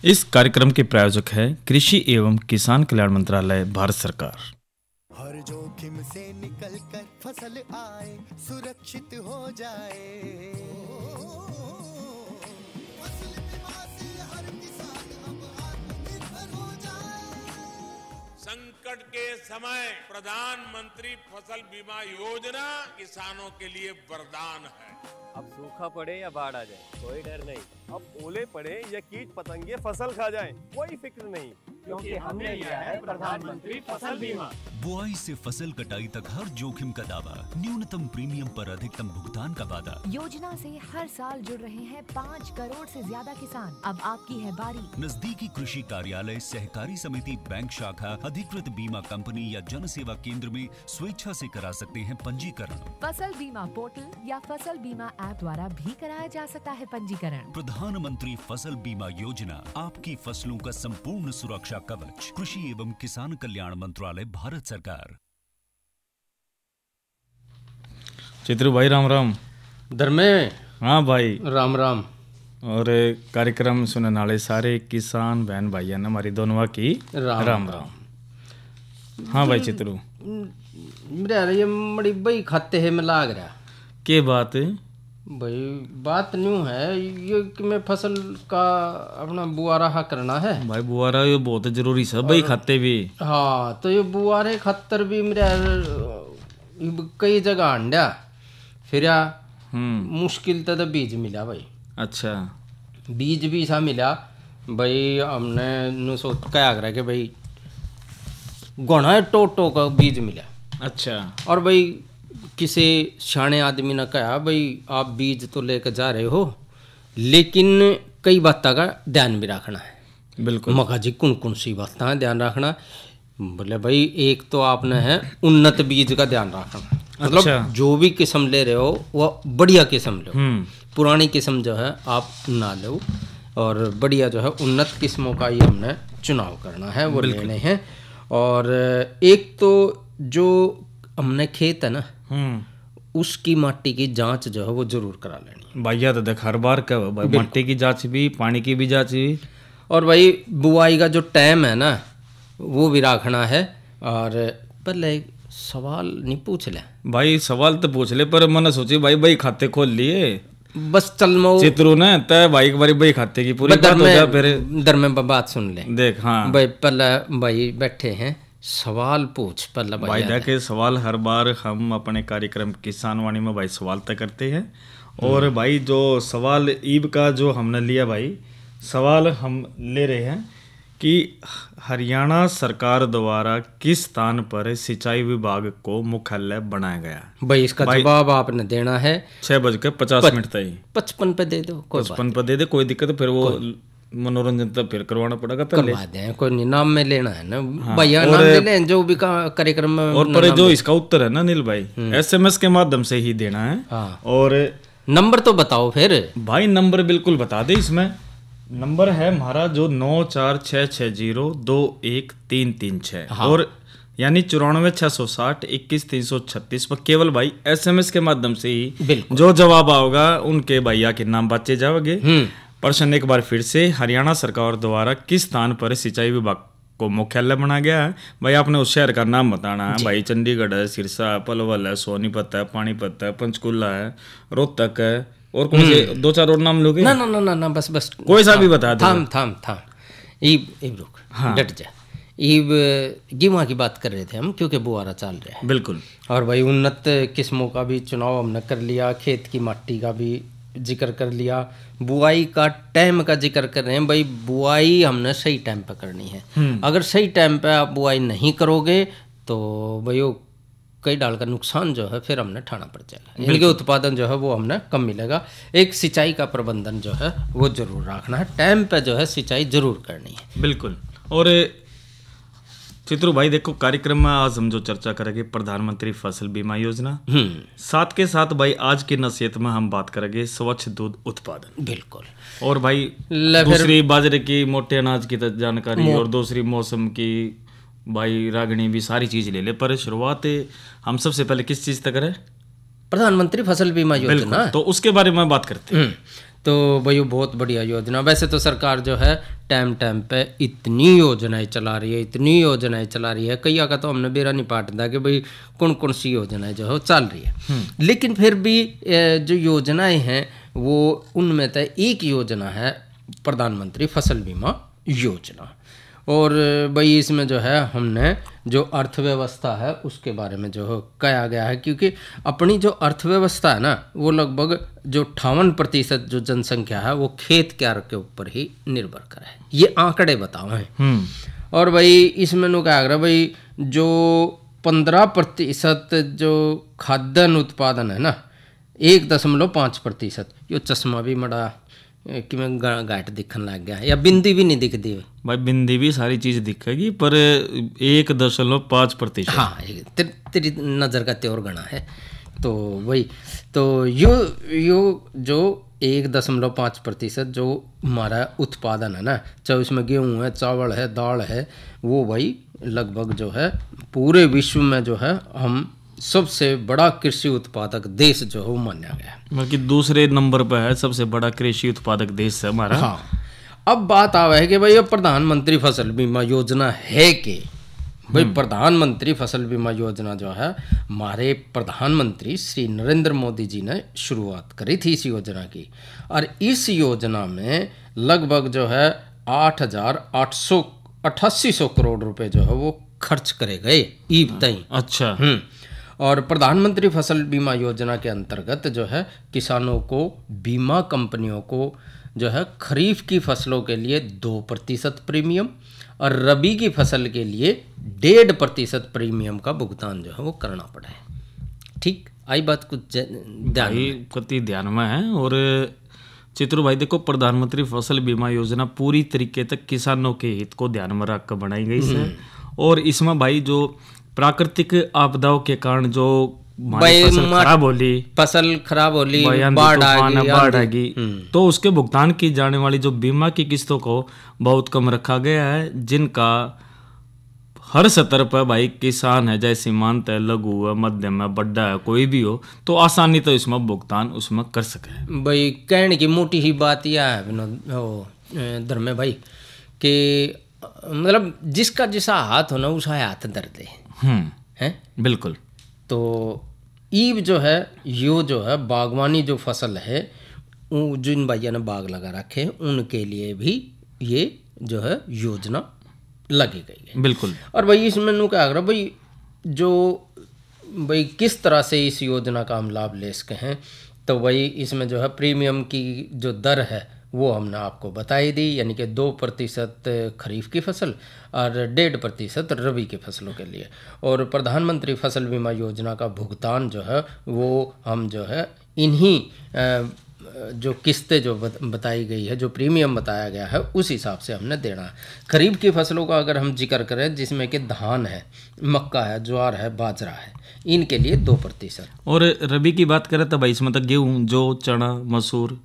इस कार्यक्रम के प्रायोजक है कृषि एवं किसान कल्याण मंत्रालय, भारत सरकार। हर जोखिम से निकल कर फसल आए, सुरक्षित हो जाए। फसल बीमा से हर किसान अब आत्मनिर्भर हो जाए। संकट के समय प्रधानमंत्री फसल बीमा योजना किसानों के लिए वरदान है। अब सूखा पड़े या बाढ़ आ जाए कोई डर नहीं, अब ओले पड़े या कीट पतंगे फसल खा जाए कोई फिक्र नहीं, क्योंकि हमने लिया है प्रधानमंत्री फसल बीमा। बुआई से फसल कटाई तक हर जोखिम का दावा, न्यूनतम प्रीमियम पर अधिकतम भुगतान का वादा। योजना से हर साल जुड़ रहे हैं 5 करोड़ से ज्यादा किसान। अब आपकी है बारी। नजदीकी कृषि कार्यालय, सहकारी समिति, बैंक शाखा, अधिकृत बीमा कंपनी या जन सेवा केंद्र में स्वेच्छा से करा सकते हैं पंजीकरण। फसल बीमा पोर्टल या फसल बीमा ऐप द्वारा भी कराया जा सकता है पंजीकरण। प्रधानमंत्री फसल बीमा योजना, आपकी फसलों का संपूर्ण सुरक्षा कवच। कृषि एवं किसान कल्याण मंत्रालय, भारत सरकार। चित्रु भाई राम राम। धर्मे हाँ भाई राम राम। और कार्यक्रम सुनने वाले सारे किसान बहन भाइयों ने हमारी दोनों की राम राम राम। हाँ भाई चित्रु, मेरे यार ये बड़ी बई खाते है में लाग रहा के बात भाई। बात न्यू है ये कि मैं फसल का अपना बुआरा हा करना है भाई। बुआरा ये बहुत जरूरी है भाई, खाते भी। हाँ तो ये बुआरे खातर भी मेरे यार कई जगह अंडा फिर मुश्किल तो बीज मिला भाई। अच्छा, बीज भी सा मिला भाई। हमने नु सोच क्या करा कि भाई गोना टोटो का बीज मिला। अच्छा, और भाई किसी शाणे आदमी ने कहा भाई आप बीज तो लेकर जा रहे हो, लेकिन कई बातों का ध्यान भी रखना है। बिल्कुल। मका जी कौन कौन सी बातें हैं ध्यान रखना? बोले भाई एक तो आपने है उन्नत बीज का ध्यान रखना। मतलब अच्छा। जो भी किस्म ले रहे हो वो बढ़िया किस्म लो। पुरानी किस्म जो है आप ना लो, और बढ़िया जो है उन्नत किस्मों का ही हमने चुनाव करना है, वो लेने हैं। और एक तो जो हमने खेत है ना, उसकी माटी की जांच जो है वो जरूर करा लेनी भैया। तो देख हर बार का भाई, मिट्टी की जांच भी, पानी की भी जांच भी। और भाई बुआई का जो टाइम है ना वो भी रखना है। और पहले सवाल नहीं पूछ ले भाई, सवाल तो पूछ ले, पर मैंने सोची भाई खाते खोल लिए बस चल मो चित्रू ने तय भाई एक बारी भाई खाते की पूरी बात हो जाए फिर दर में बात सुन ले। देख हाँ भाई पहले भाई बैठे हैं, सवाल पूछ पहले भाई। देखे सवाल हर बार हम अपने कार्यक्रम किसान वाणी में भाई सवाल तय करते हैं। और भाई जो सवाल ईब का जो हमने लिया भाई, सवाल हम ले रहे हैं कि हरियाणा सरकार द्वारा किस स्थान पर सिंचाई विभाग को मुख्यालय बनाया गया? भाई इसका जवाब आपने देना है 6:50 तक। 55 पे दे दो, 55 पे दे दे, कोई दिक्कत। फिर वो मनोरंजन तो फिर करवाना पड़ेगा, करवा दें, कोई नहीं। नाम में लेना है ना भैया, नाम ले लें जो भी कार्यक्रम में। और पर जो इसका उत्तर है ना नील भाई, SMS के माध्यम से ही देना है। हाँ। और नंबर तो बताओ फिर भाई। नंबर बिल्कुल बता दे। इसमें नंबर है हमारा जो 9466021336। हाँ। और यानी 94 660 21 336 पर केवल भाई SMS के माध्यम से ही जो जवाब आओगा उनके भैया के नाम बचे जाओगे। प्रश्न एक बार फिर से, हरियाणा सरकार द्वारा किस स्थान पर सिंचाई विभाग को मुख्यालय बनाया गया है? भाई आपने उस शहर का नाम बताना है भाई। चंडीगढ़ है, सिरसा है, पलवल है, सोनीपत है, पानीपत है, पंचकुला है, रोहतक है, और कौन से 2-4 और नाम लोगे? ना ना ना ना बस कोई सा भी बता दो। थाम ईब रुक, डट जा। ईब गेहूं की बात कर रहे थे हम, क्योंकि बुआरा चल रहा है। बिल्कुल। और भाई उन्नत किस्मों का भी चुनाव हमने कर लिया, खेत की मट्टी का भी जिक्र कर लिया, बुआई का टाइम का जिक्र कर रहे हैं। भाई बुआई हमने सही टाइम पे करनी है। अगर सही टाइम पे आप बुआई नहीं करोगे तो भाई वो कई डाल का नुकसान जो है फिर हमने ठाना पड़ जाएगा। इनके उत्पादन जो है वो हमने कम मिलेगा। एक सिंचाई का प्रबंधन जो है वो जरूर रखना है, टाइम पे जो है सिंचाई जरूर करनी है। बिल्कुल। और चित्रू भाई देखो, कार्यक्रम में आज हम जो चर्चा करेंगे प्रधानमंत्री फसल बीमा योजना, साथ के साथ भाई आज की नसीहत में हम बात करेंगे स्वच्छ दूध उत्पादन। बिल्कुल। और भाई दूसरी बाजरे की, मोटे अनाज की जानकारी, और दूसरी मौसम की भाई रागनी भी, सारी चीज ले ले। पर शुरुआत हम सबसे पहले किस चीज तक करें? प्रधानमंत्री फसल बीमा योजना। तो उसके बारे में बात करते हैं। तो भाई वो बहुत बढ़िया योजना। वैसे तो सरकार जो है टाइम टाइम पे इतनी योजनाएं चला रही है, कई का तो हमने बेरा नहीं पाटता कि भाई कौन कौन सी योजनाएं जो है चल रही है। लेकिन फिर भी जो योजनाएं हैं वो उनमें तो एक योजना है प्रधानमंत्री फसल बीमा योजना। और भाई इसमें जो है हमने जो अर्थव्यवस्था है उसके बारे में जो कहा गया है, क्योंकि अपनी जो अर्थव्यवस्था है ना वो लगभग जो 58% जो जनसंख्या है वो खेत कार्य के ऊपर ही निर्भर करे, ये आंकड़े बताओ हैं। और भाई इसमें नो क्या रहा भाई जो 15% जो खाद्यान्न उत्पादन है ना 1.5%, यो चश्मा भी मड़ा कि मैं गाट दिखने लग गया, या बिंदी भी नहीं दिखती भाई, बिंदी भी सारी चीज दिखेगी पर 1.5%। हाँ तेरी नज़र का त्योर गणा है। तो वही तो यो जो 1.5% जो हमारा उत्पादन है ना, चाहे उसमें गेहूँ है, चावल है, दाल है, वो भाई लगभग जो है पूरे विश्व में जो है हम सबसे बड़ा कृषि उत्पादक देश जो है वो माना गया है। मतलब दूसरे नंबर पर है सबसे बड़ा कृषि उत्पादक देश है हमारा। हाँ, अब बात आवा है कि भाई अब प्रधानमंत्री फसल बीमा योजना है कि भाई प्रधानमंत्री फसल बीमा योजना जो है हमारे प्रधानमंत्री श्री नरेंद्र मोदी जी ने शुरुआत करी थी इस योजना की। और इस योजना में लगभग जो है 8,888 करोड़ रुपए जो है वो खर्च करे गए ईब तई। अच्छा। और प्रधानमंत्री फसल बीमा योजना के अंतर्गत जो है किसानों को, बीमा कंपनियों को जो है खरीफ की फसलों के लिए 2% प्रीमियम और रबी की फसल के लिए 1.5% प्रीमियम का भुगतान जो है वो करना पड़ा है। ठीक, आई बात कुछ ध्यान में है। और चित्रु भाई देखो, प्रधानमंत्री फसल बीमा योजना पूरी तरीके तक किसानों के हित को ध्यान में रखकर बनाई गई है। और इसमें भाई जो प्राकृतिक आपदाओं के कारण जो फसल खराब होली, बाढ़ आ गई, तो उसके भुगतान की जाने वाली जो बीमा की किस्तों को बहुत कम रखा गया है, जिनका हर स्तर पर भाई किसान है, जैसे सीमांत है, लघु है, मध्यम है, बड़ा है, कोई भी हो, तो आसानी तो इसमें भुगतान उसमें कर सके। भाई कहने की मोटी ही बात यह है धर्मे भाई कि मतलब जिसका जैसा हाथ होना उसा हाथ दर्द है। बिल्कुल। तो ईब जो है यो जो है बागवानी जो फसल है जिन भैया ने बाग लगा रखे उनके लिए भी ये जो है योजना लगी गई है। बिल्कुल। और भाई इसमें नु क्या रहा भाई जो भाई किस तरह से इस योजना का हम लाभ ले सके हैं, तो भाई इसमें जो है प्रीमियम की जो दर है वो हमने आपको बताई दी, यानी कि 2% खरीफ की फसल और 1.5% रबी की फसलों के लिए। और प्रधानमंत्री फसल बीमा योजना का भुगतान जो है वो हम जो है इन्हीं जो किस्तें जो बताई गई है, जो प्रीमियम बताया गया है, उस हिसाब से हमने देना है। खरीफ की फसलों का अगर हम जिक्र करें जिसमें कि धान है, मक्का है, ज्वार है, बाजरा है, इनके लिए 2%। और रबी की बात करें तो भाई इसमें तो गेहूँ, जौ, चना, मसूर,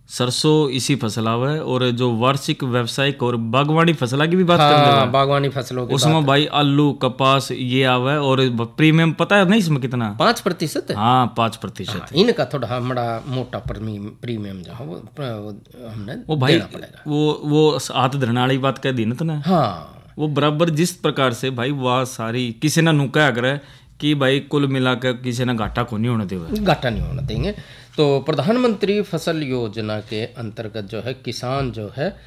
सरसों इसी फसल आवे। और जो वार्षिक व्यावसायिक और बागवानी फसलों की भी बात करें, बागवानी फसलों की उसमें भाई आलू, कपास ये आवे। और प्रीमियम पता है नहीं इसमें कितना? 5% है। हाँ 5%। इनका थोड़ा बड़ा मोटा प्रीमियम जो है वो हमने वो भाई देना पड़ेगा। वो हाथ धरने वाली बात कह दी ना तूने। हाँ, वो बराबर जिस प्रकार से भाई वह सारी किसी ने नुका अगर कि भाई कुल मिलाकर किसी ने घाटा को नहीं होने देंगे, घाटा नहीं होने देंगे। तो प्रधानमंत्री फसल योजना के अंतर्गत जो है किसान जो है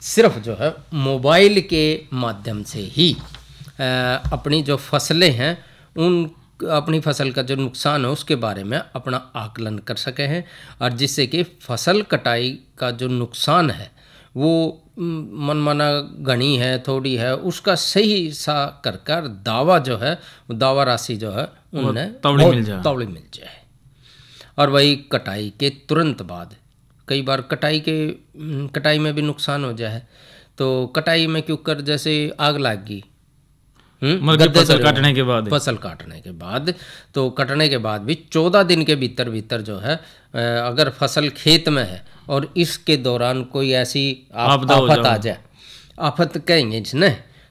सिर्फ जो है मोबाइल के माध्यम से ही अपनी जो फसलें हैं उन अपनी फसल का जो नुकसान है उसके बारे में अपना आकलन कर सके हैं, और जिससे कि फसल कटाई का जो नुकसान है वो मनमाना घनी है, थोड़ी है, उसका सही सा कर दावा जो है दावा राशि जो है उन्हें तौड़ी मिल जाए। और वही कटाई के तुरंत बाद कई बार कटाई में भी नुकसान हो जाए, तो कटाई में क्यों कर जैसे आग लग गई फसल काटने के बाद तो कटने के बाद भी 14 दिन के भीतर जो है अगर फसल खेत में है और इसके दौरान कोई ऐसी आफत आ जाए, आफत कहेंगे इसने,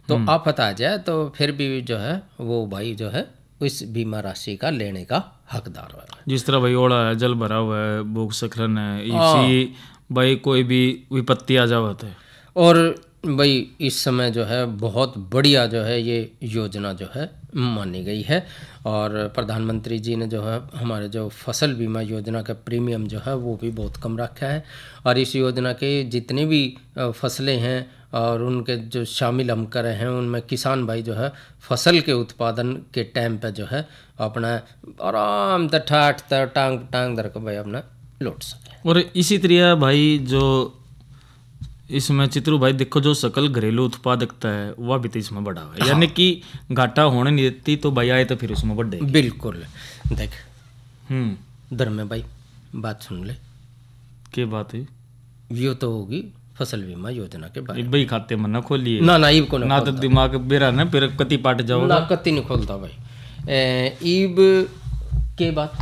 तो आफत आ जाए तो फिर भी जो है वो भाई जो है इस बीमा राशि का लेने का हकदार है। जिस तरह भाई ओला है, जल भरा हुआ है, भूस्खलन है, इसी भाई कोई भी विपत्ति आ जावत है। और भाई इस समय जो है बहुत बढ़िया जो है ये योजना जो है मानी गई है, और प्रधानमंत्री जी ने जो है हमारे जो फसल बीमा योजना का प्रीमियम जो है वो भी बहुत कम रखा है, और इस योजना के जितनी भी फसलें हैं और उनके जो शामिल हम करे हैं उनमें किसान भाई जो है फसल के उत्पादन के टाइम पे जो है अपना आराम से ठाठ टांग दर के भाई अपना लौट सके। और इसी तरह भाई जो इसमें चित्रू भाई देखो जो सकल घरेलू उत्पादकता है वह भी तो इसमें बढ़ा हुआ है, यानी कि घाटा होने नहीं देती तो भाई आए तो फिर उसमें बढ़े। बिल्कुल देख दर में भाई बात सुन ले। क्या बात है? यो तो होगी फसल बीमा योजना के बारे में। भाई खाते में ना खोलिए ना इब को ना तो दिमाग बेरा ना फिर कति पाट जाओ ना कति नहीं खोलता भाई। ईब के बात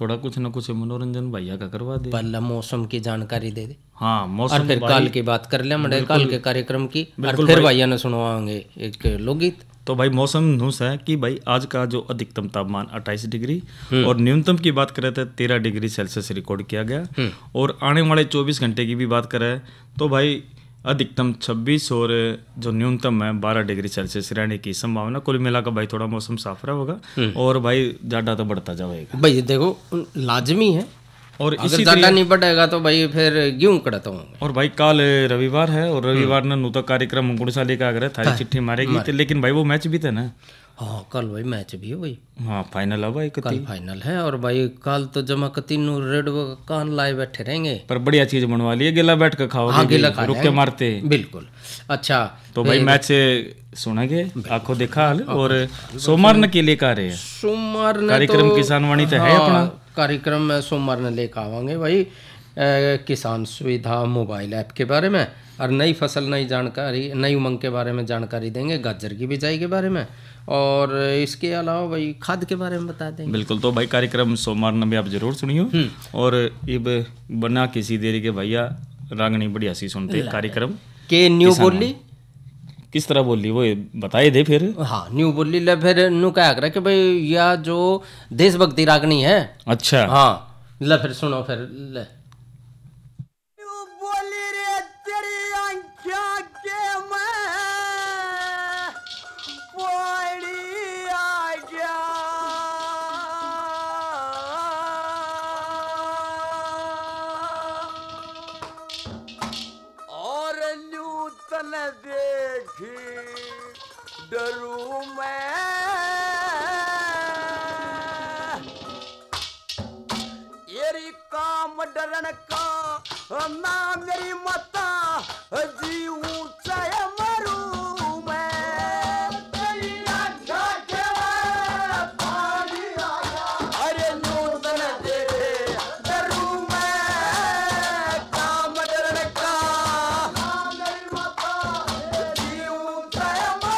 थोड़ा कुछ ना कुछ मनोरंजन भैया का करवा दे, पहला मौसम की जानकारी दे दे। हाँ मौसम, और फिर काल की बात कर ले मडे काल के कार्यक्रम की, और फिर भैया ने सुनवाएंगे एक लोकगीत। तो भाई मौसम न्यूज़ है कि भाई आज का जो अधिकतम तापमान 28 डिग्री और न्यूनतम की बात करें तो 13 डिग्री सेल्सियस रिकॉर्ड किया गया, और आने वाले 24 घंटे की भी बात करें तो भाई अधिकतम 26 और जो न्यूनतम है 12 डिग्री सेल्सियस रहने की संभावना। कुल मिलाकर भाई थोड़ा मौसम साफ रहा होगा, और भाई ज़्यादा तो बढ़ता जाएगा भाई, देखो लाजमी है, और अगर ज़्यादा नहीं बढ़ेगा तो भाई फिर गेहूं कड़ता होंगे। और भाई कल रविवार है, और रविवार ने नूतन कार्यक्रम गुड़सा लेकर आ गए थारी चिट्ठी मारेगी, लेकिन भाई वो मैच भी था ना। हाँ कल भाई मैच भी है भाई। हाँ फाइनल है भाई, कल फाइनल है, और भाई कल तो जमा तीनों रेड कान लाए बैठे रहेंगे। पर बढ़िया चीज बनवा लिए, गिला बैठ कर खाओ। हाँ गिला रुक के मारते बिल्कुल। अच्छा तो भाई मैच से सुनेंगे आंखों देखा हाल, और सोमवार न के लेकर आ रहे हैं। सोमवार कार्यक्रम किसान वाणी तो है अपना कार्यक्रम में सोमवार ने लेकर आवांगे भाई किसान सुविधा मोबाइल ऐप के बारे में, और नई फसल नई जानकारी नई उमंग के बारे में जानकारी देंगे, गाजर की बिजाई के बारे में, और इसके अलावा भाई खाद के बारे में बता देंगे। बिल्कुल। तो भाई कार्यक्रम सोमवार न भी आप जरूर सुनियो, और इब बना किसी देरी के भैया रागनी बढ़िया सी सुनते कार्यक्रम के न्यू बोली किस तरह बोली वो बताए दे फिर। हाँ न्यू बोली ले फिर नु क्या कर कि भाई या जो देशभक्ति रागनी है। अच्छा हाँ ले फिर सुनो फिर ले। डरू मैं येरी काम डरन का ना मेरी मता जी ऊंचा मरू मैं तेरी आँखा के पानी आया अरे नूतन देखे डरू मैं काम डरन का ना मेरी मता जी ऊंचा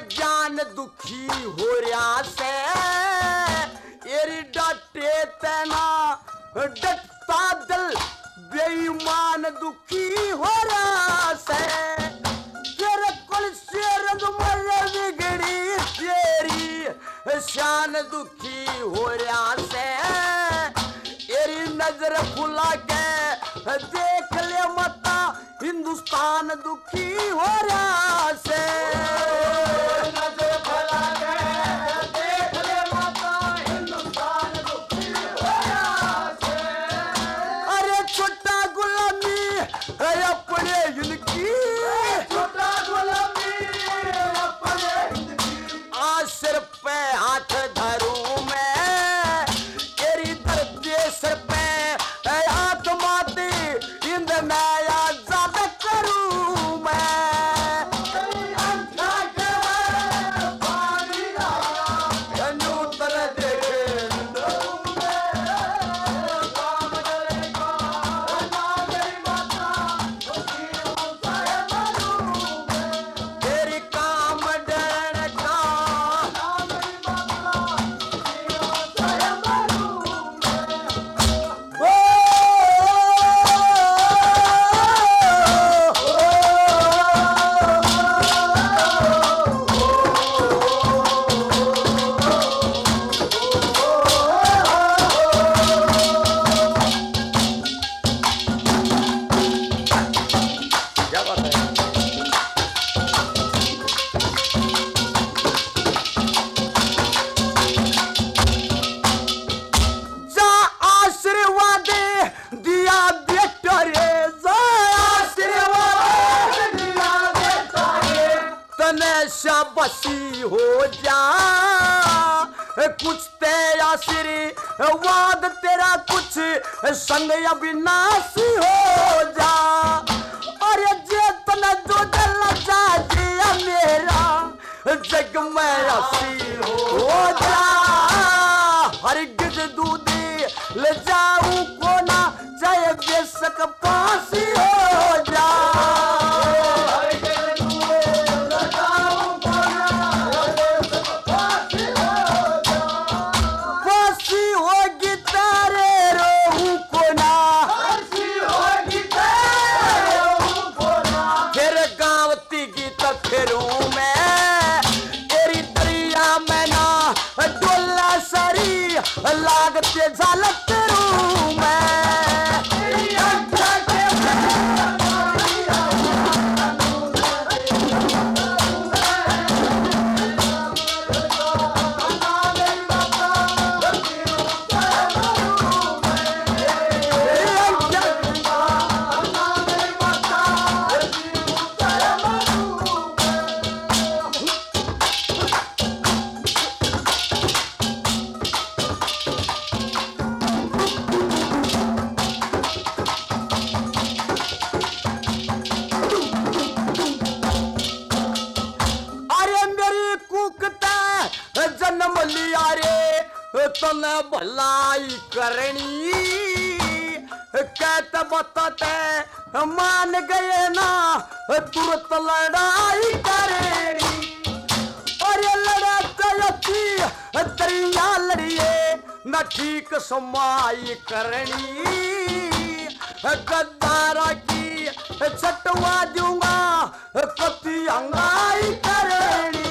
ज्ञान दुखी हो रहा से एरी डटे तना डटता दिल बेईमान दुखी हो रहा से तेरे कुल शेर मर बिगड़ी तेरी शान दुखी हो रहा से एरी नजर खुला के देख ले मता हिंदुस्तान दुखी हो रहा से कुछ तेरा आशीर्वाद तेरा कुछ संग अविनाशी हो जा। अरे चेतना जो जल जा जिया मेरा जग में राशि हो जा। हर गिज दूधी ले जाऊं को ना चाहे बेशक फांसी हो जा। लागते झालत रू मैं तने भलाई करनी कहते बताते मान गए ना तुरंत लड़ाई करेनी। और ये लड़ाई दरिया लड़िए न ठीक समाई करनी। गद्दारा की छटवा दूंगा कति अंगाई करनी।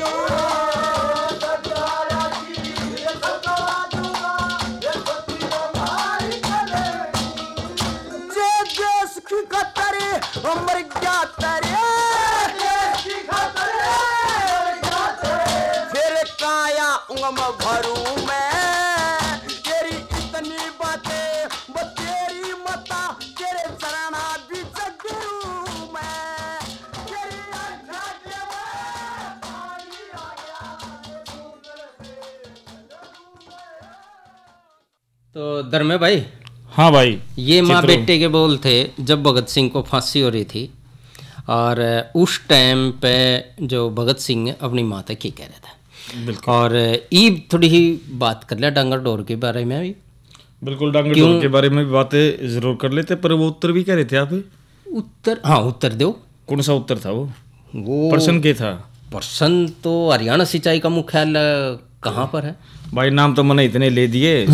मर गया तेरे फिर काया उंगम भरू मैं तेरी इतनी बातें तेरी मता तेरे चरणा भी जगरू मैं तेरी तो धर्मे भाई। हाँ भाई, ये माँ बेटे के बोल थे जब भगत सिंह को फांसी हो रही थी और उस टाइम पे जो भगत सिंह अपनी माँ तक की कह रहा था। और ईब थोड़ी ही बात कर लिया डांगर डोर के बारे में भी। बिल्कुल, डांगर डोर के बारे में भी बातें जरूर कर लेते, पर वो उत्तर भी कह रहे थे आप। उत्तर, हाँ उत्तर दो। कौन सा उत्तर था वो पर्सन के था? पर्सन तो हरियाणा सिंचाई का मुख्यालय कहाँ पर है भाई? नाम तो मैंने इतने ले दिए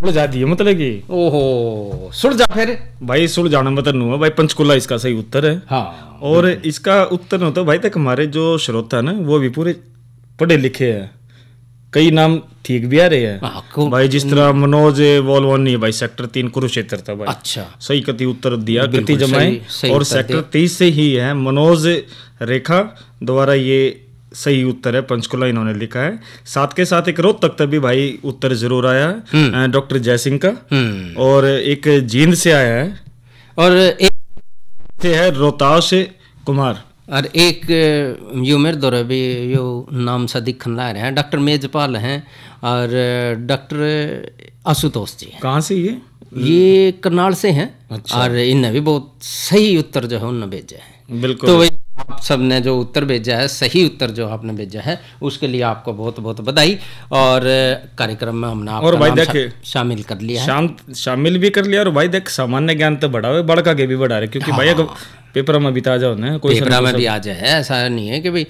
जा दिए मतलब कि ओहो सुल जा फिर भाई। सुल जाना मतलब नहीं हुआ भाई, पंचकुला इसका सही उत्तर है। हाँ, और इसका उत्तर न तो भाई तक हमारे जो श्रोता है ना वो भी पूरे पढ़े लिखे हैं, कई नाम ठीक भी आ रहे हैं भाई। जिस तरह मनोज वोलवानी भाई सेक्टर 3 कुरुक्षेत्र था भाई। अच्छा, सही कति उत्तर दिया, कति जमाए। और सेक्टर 23 से ही है मनोज रेखा द्वारा ये सही उत्तर है, पंचकुला इन्होंने लिखा है। साथ के साथ एक रोहतक तक भी भाई उत्तर जरूर आया है डॉक्टर जयसिंह का। और एक जींद से आया है और एक है रोहतास कुमार। और एक यू मेरे दौरा भी यो नाम सा दिखन ला रहे हैं, डॉक्टर मेजपाल हैं और डॉक्टर आशुतोष जी। कहाँ से ये करनाल से हैं। अच्छा। और इनने भी बहुत सही उत्तर जो है उन्होंने भेजा है। बिल्कुल, तो आप सबने जो उत्तर भेजा है, सही उत्तर जो आपने भेजा है, उसके लिए आपको बहुत बहुत बधाई। और कार्यक्रम में हमने आपका नाम शामिल कर लिया है। शामिल भी कर लिया। और भाई देख सामान्य ज्ञान तो बढ़ावे, बड़का के भी बढ़ा रहे, क्योंकि भाई अगर पेपर में बिता जाओ ना, कोई पेपर में भी आ जाए, ऐसा नहीं है कि भाई।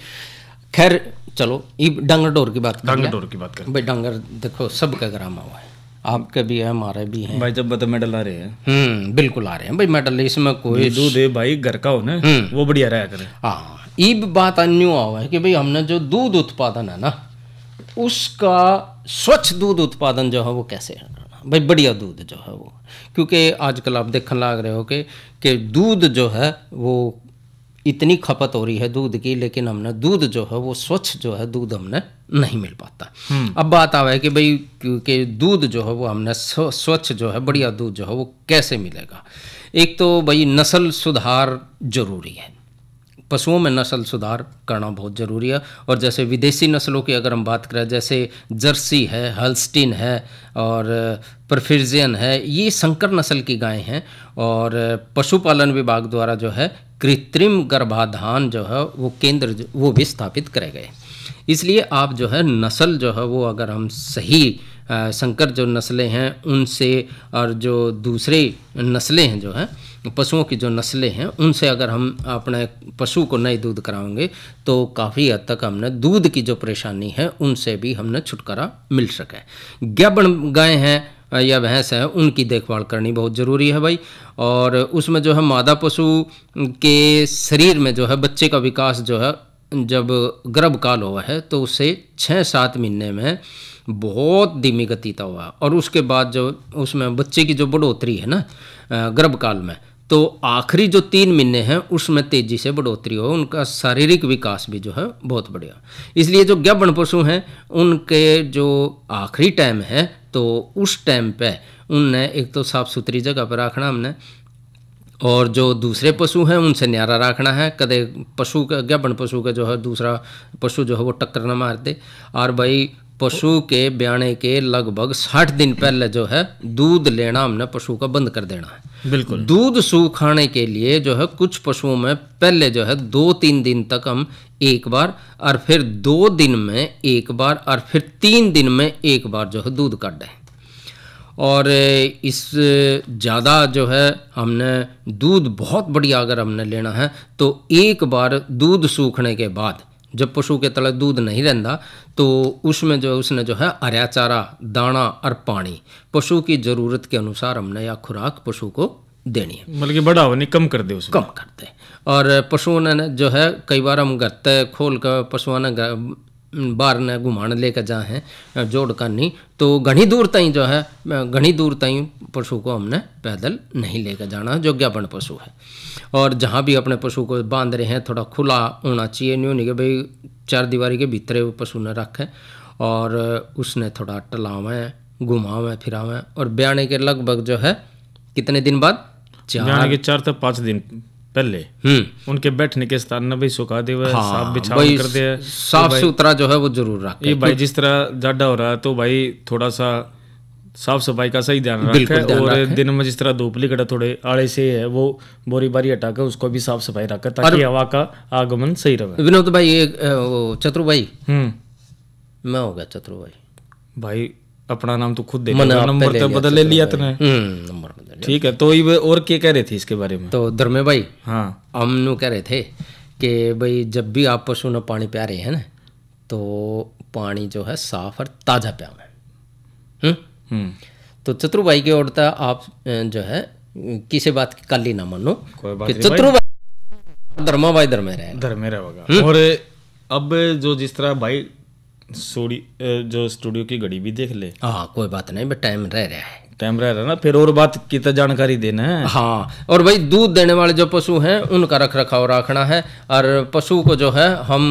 खैर चलो डांगर डोर की बात कर भाई। डांगर देखो सबका ग्राम हुआ है, आपके भी है हमारे भी हैं भाई। जब तो मेडल आ रहे हैं बिल्कुल आ रहे हैं भाई मेडल, इसमें कोई दूध है भाई घर का हो ना वो बढ़िया रहा करे। हाँ, ये बात अन्य हुआ है कि भाई हमने जो दूध उत्पादन है ना, उसका स्वच्छ दूध उत्पादन जो है वो कैसे है भाई, बढ़िया दूध जो है वो। क्योंकि आजकल आप देखने लग रहे हो कि दूध जो है वो इतनी खपत हो रही है दूध की, लेकिन हमने दूध जो है वो स्वच्छ जो है दूध हमने नहीं मिल पाता। अब बात आवा है कि भाई क्योंकि दूध जो है वो हमने स्वच्छ जो है बढ़िया दूध जो है वो कैसे मिलेगा। एक तो भाई नस्ल सुधार जरूरी है, पशुओं में नस्ल सुधार करना बहुत ज़रूरी है। और जैसे विदेशी नस्लों की अगर हम बात करें, जैसे जर्सी है, हल्स्टीन है और परफिजियन है, ये संकर नस्ल की गायें हैं। और पशुपालन विभाग द्वारा जो है कृत्रिम गर्भाधान जो है वो केंद्र वो भी स्थापित करे गए। इसलिए आप जो है नस्ल जो है वो अगर हम सही संकर जो नस्लें हैं उनसे और जो दूसरे नस्लें हैं जो हैं पशुओं की जो नस्लें हैं उनसे अगर हम अपने पशु को नए दूध कराएंगे तो काफ़ी हद तक हमने दूध की जो परेशानी है उनसे भी हमने छुटकारा मिल सके। गाभिन गाय हैं या भैंस है उनकी देखभाल करनी बहुत ज़रूरी है भाई। और उसमें जो है मादा पशु के शरीर में जो है बच्चे का विकास जो है जब गर्भकाल हुआ है तो उससे 6-7 महीने में बहुत धीमी गति का हुआ। और उसके बाद जो उसमें बच्चे की जो बढ़ोतरी है ना गर्भकाल में, तो आखिरी जो 3 महीने हैं उसमें तेज़ी से बढ़ोतरी हो, उनका शारीरिक विकास भी जो है बहुत बढ़िया। इसलिए जो गाभिन पशु हैं उनके जो आखिरी टाइम है तो उस टाइम पे उन्हें एक तो साफ़ सुथरी जगह पर रखना हमने, और जो दूसरे पशु हैं उनसे न्यारा रखना है। कदे पशु का गाभिन पशु का जो है दूसरा पशु जो है वो टक्कर न मार दे। और भाई पशु के ब्याने के लगभग 60 दिन पहले जो है दूध लेना हमने पशु का बंद कर देना है। बिल्कुल। दूध सूखाने के लिए जो है कुछ पशुओं में पहले जो है 2-3 दिन तक हम एक बार, और फिर 2 दिन में एक बार, और फिर 3 दिन में एक बार जो है दूध काट दें। और इस ज़्यादा जो है हमने दूध बहुत बढ़िया अगर हमने लेना है तो एक बार दूध सूखने के बाद जब पशु के तले दूध नहीं रहता तो उसमें जो उसने जो है हरा चारा, दाना और पानी पशु की ज़रूरत के अनुसार हमने या खुराक पशु को देनी है। मतलब कि बढ़ावा नहीं, कम कर दे उसमें, कम कर दे। और पशुओं ने जो है कई बार हम घर तक खोल कर पशुओं ने बाहर ने घुमाने लेकर जाए हैं जोड़ कर नहीं, तो घनी दूर तक जो है घनी दूर तक पशु को हमने पैदल नहीं लेकर जाना जो गाभिन पशु है। और जहाँ भी अपने पशु को बांध रहे हैं थोड़ा खुला होना चाहिए, नहीं होने के भाई 4 दीवारी के भीतर वो पशु ने रखे और उसने थोड़ा टलावें, घुमावें, फिरावें। और ब्याने के लगभग जो है कितने दिन बाद, 4 से 5 दिन पहले उनके बैठने के स्थान न भाई सुखा दे, साफ बिछावन कर दे, साफ सुथरा जो है वो जरूर रखे। ये भाई जिस तरह जाडा हो रहा है तो भाई थोड़ा सा साफ सफाई का सही ध्यान रखे। और दिन में जिस तरह धूप लिकड़ा थोड़े आड़े से है वो बोरी बारी हटा कर उसको भी साफ सफाई रखे ताकि हवा का आगमन सही रहे। विनोद भाई चतुर भाई, मैं हो गया चतुर भाई अपना नाम तो खुद दे, नंबर तो बदल ले लिया तूने, नंबर बदल, ठीक है। तो और क्या कह रहे थे इसके बारे में? तो धर्मे भाई हाँ हम कह रहे थे कि भाई जब भी आप पशु ने पानी प्या रहे हैं ना तो पानी जो है साफ और ताज़ा प्यावें। तो चतुर भाई की ओर आप जो है किसी बात की काली ना मानो, चतुर भाई धर्मा भाई धर्मे रहेगा। और अब जो जिस तरह भाई जो स्टूडियो की घड़ी भी देख ले, हाँ कोई बात नहीं, बट टाइम रह रहा है, टाइम रह रहा है ना, फिर और बात की तो जानकारी देना है। हाँ, और भाई दूध देने वाले जो पशु हैं उनका रख रखाव रखना है। और पशु को जो है हम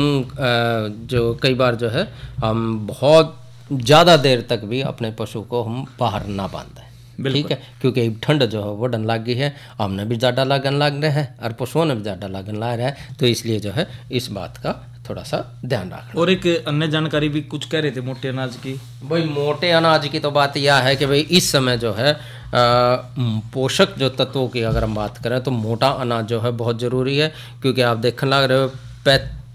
जो कई बार जो है हम बहुत ज़्यादा देर तक भी अपने पशु को हम बाहर ना बांधें, ठीक है, क्योंकि ठंड जो है बढ़न लग गई है, हमने भी ज़्यादा लगन लग रहा है और पशुओं ने भी ज़्यादा लगन लग रहा है, तो इसलिए जो है इस बात का थोड़ा सा ध्यान रखना। और एक अन्य जानकारी भी कुछ कह रहे थे मोटे अनाज की। भाई मोटे अनाज की तो बात यह है कि भाई इस समय जो है पोषक जो तत्वों की अगर हम बात करें तो मोटा अनाज जो है बहुत ज़रूरी है, क्योंकि आप देखने लग रहे हो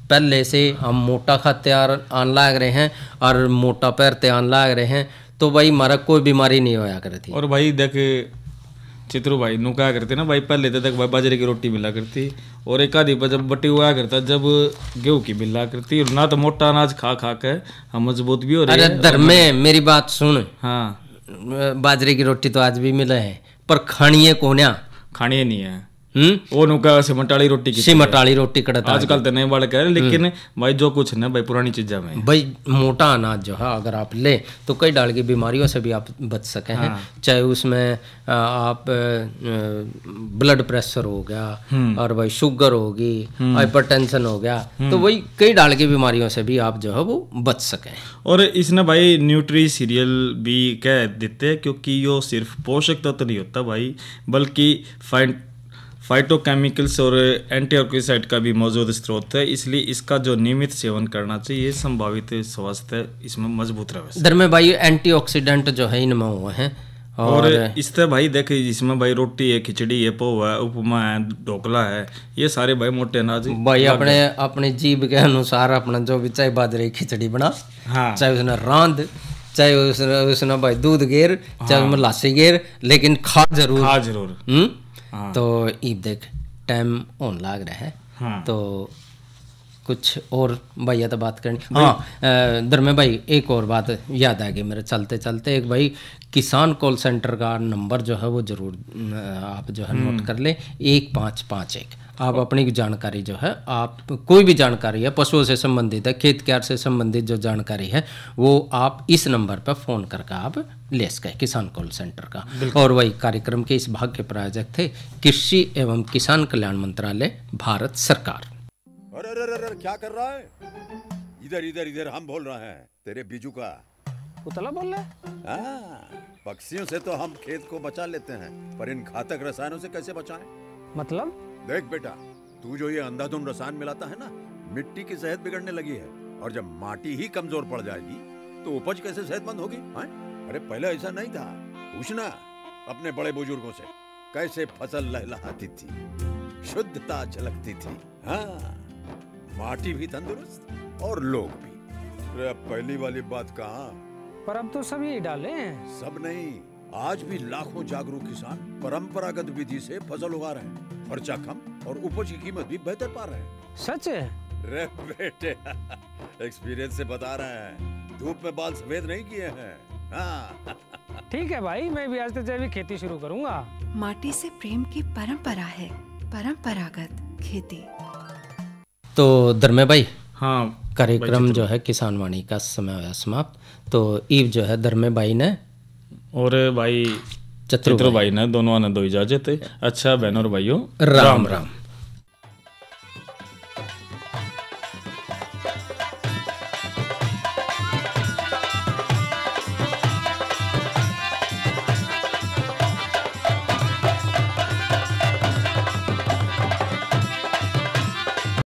पहले से हम मोटा खाते आन लग रहे हैं और मोटा पैरते आन लग रहे हैं, तो भाई हमारा कोई बीमारी नहीं होया करती। और भाई देख चित्रू भाई नु क्या करते ना भाई, पहले तो तक भाई बाजरे की रोटी मिला करती और एक आधी जब बटी हुआ करता जब गेहूं की मिला करती, और ना तो मोटा अनाज खा खा के हम मजबूत भी हो रहे हैं। अरे धर्मे मेरी बात सुन, हाँ बाजरे की रोटी तो आज भी मिले है पर खानी कोन्या, खानी नहीं है वो नुका सिमटाली रोटी की, सिमटाली रोटी कड़ता आजकल तो नए वाले कह रहे, लेकिन भाई जो कुछ ना भाई पुरानी चीज़ा में भाई मोटा अनाज जो है अगर आप ले तो कई डाल की बीमारियों से भी आप बच सके हैं। चाहे उसमें आप ब्लड प्रेशर हो गया और भाई शुगर होगी, हाइपरटेंशन हो गया, तो वही कई डाल की बीमारियों से भी आप जो है वो बच सकें। और इसने भाई न्यूट्री सीरियल भी कह देते हैं, क्योंकि यो सिर्फ पोषक तत्व नहीं होता भाई, बल्कि फाइटोकेमिकल्स और एंटीऑक्सीडेंट का भी मौजूद स्रोत है, इसलिए इसका जो नियमित सेवन करना चाहिए संभावित स्वास्थ्य इसमें मजबूत रहे। धर्मे भाई एंटीऑक्सीडेंट जो है इनमें हुए हैं और इससे भाई देखे इसमें भाई रोटी है, खिचड़ी है, पोहा है, उपमा है, ढोकला है, ये सारे भाई मोटे अनाज भाई अपने जीभ के अनुसार अपना जो भी चाहे बाजरे की खिचड़ी बना, हाँ, चाहे उसने रांध, चाहे उसने भाई दूध गेर, चाहे उसमें लासी गेर, लेकिन खा जरूर। हाँ। तो ईब देख टाइम ऑन लाग रहा है। हाँ। तो कुछ और भैया तो बात करनी। हाँ धर्मे भाई एक और बात याद आ गई मेरे चलते चलते, एक भाई किसान कॉल सेंटर का नंबर जो है वो जरूर आप जो है नोट कर ले, 1551। आप अपनी जानकारी जो है, आप कोई भी जानकारी है पशुओं से संबंधित है, खेत क्यार से संबंधित जो जानकारी है वो आप इस नंबर पर फ़ोन करके आप ले सकें, किसान कॉल सेंटर का। और वही कार्यक्रम के इस भाग के प्रायोजक थे कृषि एवं किसान कल्याण मंत्रालय, भारत सरकार। अरे अरे अरे क्या कर रहा है? इधर इधर इधर हम बोल रहे हैं तेरे बीजू का। उतला बोल रहा है? हाँ, पक्षियों से तो हम खेत को बचा लेते हैं, पर इन घातक रसायनों से कैसे बचाएं? मतलब? देख बेटा, तू जो ये अंधाधुंध रसायन मिलाता है ना, मिट्टी की सेहत बिगड़ने लगी है, और जब माटी ही कमजोर पड़ जाएगी तो उपज कैसे सेहतमंद होगी? अरे पहले ऐसा नहीं था, पूछना अपने बड़े बुजुर्गों से, कैसे फसल लहलहाती थी, शुद्धता झलकती थी। हाँ, माटी भी तंदुरुस्त और लोग भी। अरे पहली वाली बात कहाँ? पर अब तो सब यही डाले हैं। सब नहीं, आज भी लाखों जागरूक किसान परंपरागत विधि से फसल उगा रहे हैं, खर्चा कम और उपज की कीमत भी बेहतर पा रहे हैं। सच है? रे बेटे, एक्सपीरियंस से बता रहे हैं, धूप में बाल सफेद नहीं किए हैं। हाँ। ठीक है भाई, मैं भी आज से जैविक खेती शुरू करूंगा। माटी से प्रेम की परंपरा है, परंपरागत खेती। तो धर्मे भाई, हाँ, कार्यक्रम जो है किसान वाणी का समय हुआ समाप्त। तो ईव जो है धर्मे भाई ने और भाई चतुर भाई ने दोनों ने दो इजाजत। अच्छा बहनों और भाइयों, राम राम।